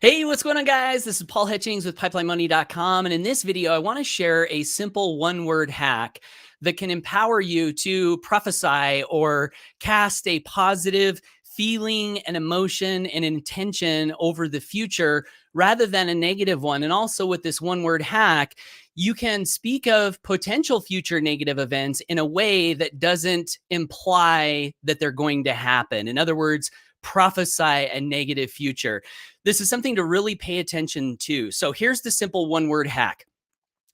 Hey, what's going on, guys? This is Paul Hitchings with PipelineMoney.com. And in this video, I want to share a simple one-word hack that can empower you to prophesy or cast a positive feeling and emotion and intention over the future rather than a negative one. And also with this one-word hack, you can speak of potential future negative events in a way that doesn't imply that they're going to happen. In other words, prophesy a negative future. This is something to really pay attention to. So here's the simple one-word hack.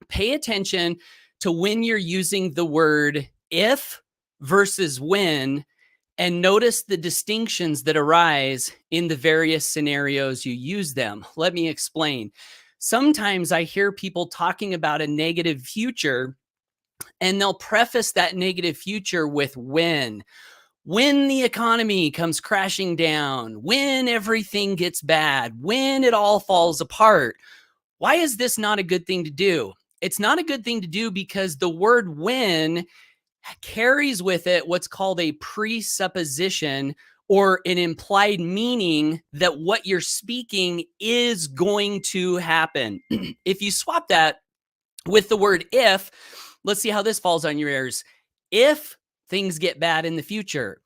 Pay attention to when you're using the word if versus when, and notice the distinctions that arise in the various scenarios you use them. Let me explain. Sometimes I hear people talking about a negative future, and they'll preface that negative future with when the economy comes crashing down, when everything gets bad, when it all falls apart. Why is this not a good thing to do? It's not a good thing to do because the word when carries with it what's called a presupposition or an implied meaning that what you're speaking is going to happen. If you swap that with the word if, let's see how this falls on your ears. If things get bad in the future,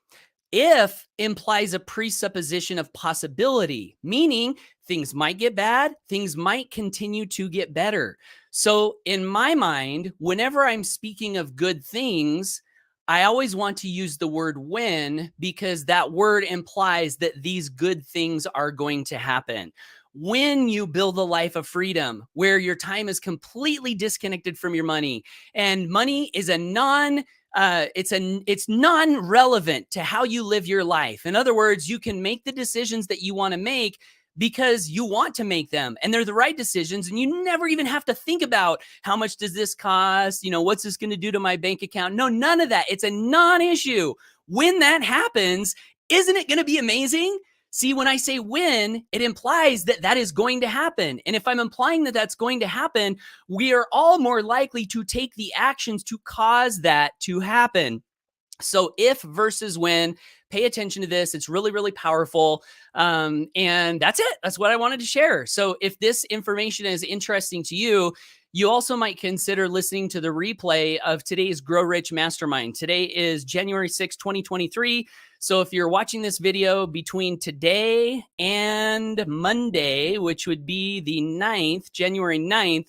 if implies a presupposition of possibility, meaning things might get bad, things might continue to get better. So in my mind, whenever I'm speaking of good things, I always want to use the word when, because that word implies that these good things are going to happen. When you build a life of freedom where your time is completely disconnected from your money, and money is it's non-relevant to how you live your life. In other words, you can make the decisions that you want to make because you want to make them, and they're the right decisions, and you never even have to think about how much does this cost, what's this going to do to my bank account. No, none of that. It's a non-issue. When that happens, isn't it going to be amazing? See, when I say when, it implies that that is going to happen. And if I'm implying that that's going to happen, we are all more likely to take the actions to cause that to happen. So if versus when, pay attention to this. It's really, really powerful. And that's it. That's what I wanted to share. So if this information is interesting to you, you also might consider listening to the replay of today's Grow Rich Mastermind. Today is January 6, 2023. So if you're watching this video between today and Monday, which would be the 9th, January 9th,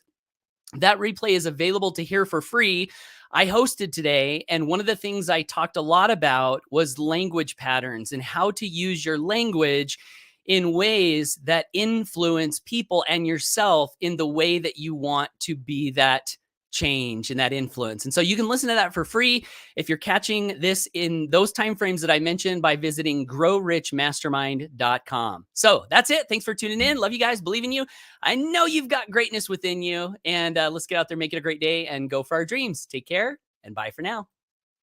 that replay is available to hear for free. I hosted today, and one of the things I talked a lot about was language patterns and how to use your language in ways that influence people and yourself in the way that you want to be that change and that influence. And so you can listen to that for free if you're catching this in those timeframes that I mentioned by visiting growrichmastermind.com. So that's it. Thanks for tuning in. Love you guys. Believe in you. I know you've got greatness within you, and let's get out there, make it a great day, and go for our dreams. Take care, and bye for now.